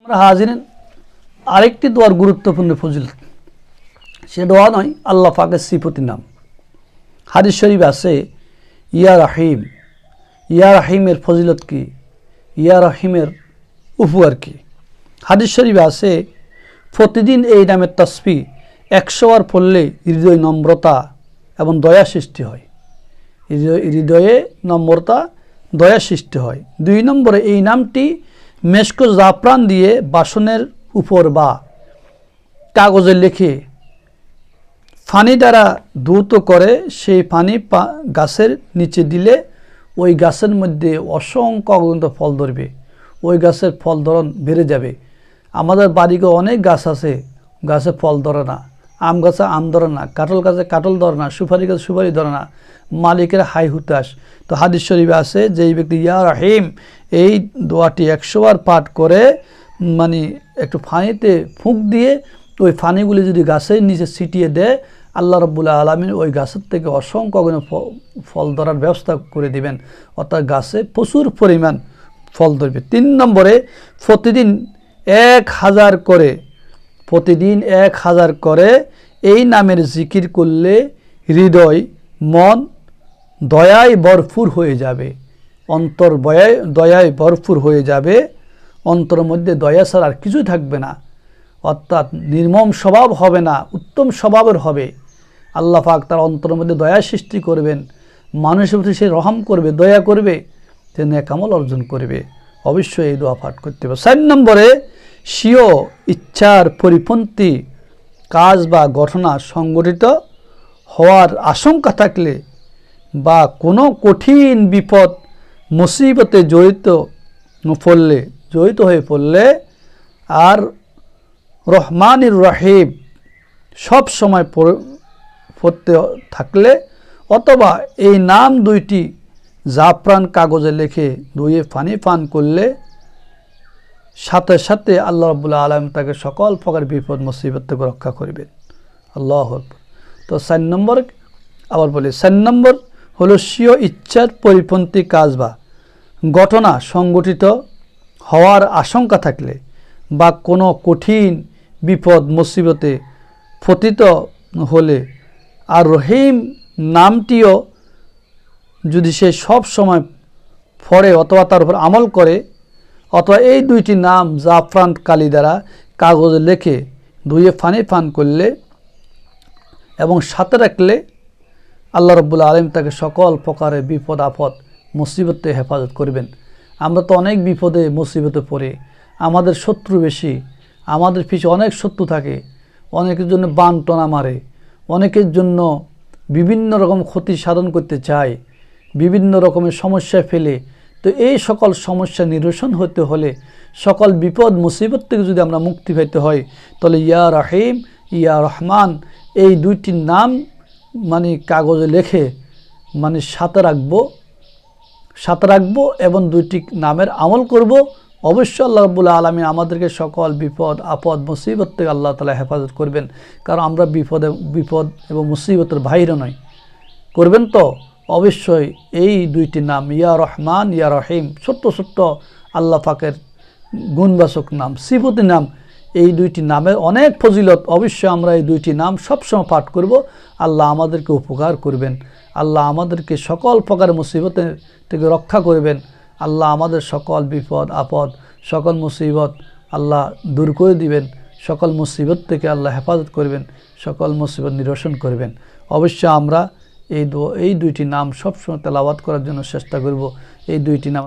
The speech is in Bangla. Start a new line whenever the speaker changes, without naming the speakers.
হাজিরেন, আরেকটি দোয়ার গুরুত্বপূর্ণ ফজিলত, সে দোয়া নয়, আল্লাহ পাকের সিফতি নাম। হাদিস শরীফ আছে ইয়া রাহিম। ইয়া রাহিমের ফজিলত কি? ইয়া রাহিমের উপকার কি? হাদিস শরীফ আছে প্রতিদিন এই নামের তাসবিহ 100 বার পড়লে হৃদয় নম্রতা এবং দয়া সৃষ্টি হয়। হৃদয়ে নম্রতা দয়া সৃষ্টি হয়। 2 নম্বরে এই নামটি মেশক জাফরান দিয়ে বাসনের উপর বা কাগজে লিখে পানি দ্বারা ধৌত করে সেই পানি গাছের নিচে দিলে ওই গাছের মধ্যে অসংখ্য অগণিত ফল ধরবে, ওই গাছের ফল ধরন বেড়ে যাবে। আমাদের বাড়িতে অনেক গাছ আছে, গাছে ফল ধরে না, আম গাছে আম ধরে না, কাঁঠাল গাছে কাঁঠাল ধরে না, সুপারি গাছে সুপারি ধরে না, মালিকের হাই হুতাশ। তো হাদিস শরীফে আছে যে এই ব্যক্তি ইয়া রাহিম এই দোয়াটি 100 বার পাঠ করে, মানে একটু পানিতে ফুঁক দিয়ে ওই পানিগুলি যদি গাছের নিচে ছিটিয়ে দেয়, আল্লাহ রাব্বুল আলামিন ওই গাছের থেকে অসংখ্য ফল ধরার ব্যবস্থা করে দিবেন, অর্থাৎ গাছে প্রচুর পরিমাণ ফল ধরবে। 3 নম্বরে প্রতিদিন 1000 করে, প্রতিদিন 1000 করে এই নামের জিকির করলে হৃদয় মন দয়ায় ভরপুর হয়ে যাবে, অন্তর দয়ায় ভরপুর হয়ে যাবে, অন্তরের মধ্যে দয়া ছাড়া আর কিছুই থাকবে না, অর্থাৎ নির্মম স্বভাব হবে না, উত্তম স্বভাবের হবে। আল্লাহ পাক তার অন্তরের মধ্যে দয়া সৃষ্টি করবেন, মানুষের প্রতি সে রহম করবে, দয়া করবে, সে নেক আমল অর্জন করবে। অবশ্যই এই দোয়া পাঠ করতে হবে। 4 নম্বরে স্বীয় ইচ্ছার পরিপন্থী কাজ বা ঘটনা সংঘটিত হওয়ার আশঙ্কা থাকলে বা কোনো কঠিন বিপদ মুসিবতে জড়িত হয়ে পড়লে আর রহমানির রহিম সব সময় পড়তে থাকলে, অথবা এই নাম 2টি জাফরান কাগজে লিখে ধুয়ে পানি পান করলে সাথে সাথে আল্লাহ রাব্বুল আলামিন তাকে সকল প্রকার বিপদ মুসিবত থেকে রক্ষা করবেন। আল্লাহু আকবার। তো 4 নম্বর আবার বলি, 4 নম্বর হলো স্বীয় ইচ্ছার পরিপন্থী কাজ বা ঘটনা সংঘটিত হওয়ার আশঙ্কা থাকলে বা কোনো কঠিন বিপদ মুসিবতে পতিত হলে আর রহিম নামটিও যদি সে সব সময় পড়ে অথবা তার উপর আমল করে, অথবা এই 2টি নাম জাফরান কালি দ্বারা কাগজে লিখে ধুয়ে পানি পান করলে এবং সাথে রাখলে আল্লাহ রাব্বুল আলামিন তাকে সকল প্রকারের বিপদ আপদ মুসিবত থেকে হেফাজত করবেন। আমরা তো অনেক বিপদে মুসিবতে পড়ে, আমাদের শত্রু বেশি, আমাদের পিছনে অনেক শত্রু থাকে, অনেকের জন্য বান টনা মারে, অনেকের জন্য বিভিন্ন রকম ক্ষতি সাধন করতে চায়, বিভিন্ন রকমের সমস্যায় ফেলে। তো এই সকল সমস্যা নিরসন হতে হলে, সকল বিপদ মুসিবত থেকে যদি আমরা মুক্তি পেতে হয়, তাহলে ইয়া রাহিম ইয়া রহমান এই 2টি নাম মানে কাগজে লিখে মানে সাথে রাখবো এবং 2টি নামের আমল করব। অবশ্যই আল্লাহ রাব্বুল আলামিন আমাদেরকে সকল বিপদ আপদ মুসিবত থেকে আল্লাহ তাআলা হেফাজত করবেন, কারণ আমরা বিপদ এবং মুসিবতের বাইরে নয়। করবেন তো অবশ্যই এই 2টি নাম ইয়া রহমান ইয়া রহিম, ছোট্ট ছোট্ট আল্লাহ পাকের গুণবাচক নাম, সিফতি নাম, এই 2টি নামের অনেক ফজিলত। অবশ্যই আমরা এই 2টি নাম সবসময় পাঠ করব। আল্লাহ আমাদেরকে উপকার করবেন, আল্লাহ আমাদেরকে সকল প্রকার মুসিবতের থেকে রক্ষা করবেন, আল্লাহ আমাদের সকল বিপদ আপদ সকল মুসিবত আল্লাহ দূর করে দিবেন, সকল মুসিবত থেকে আল্লাহ হেফাজত করবেন, সকল মুসিবত নিরসন করবেন। অবশ্যই আমরা এই 2টি নাম সবসময় তেলাওয়াত করার জন্য চেষ্টা করব। এই 2টি নাম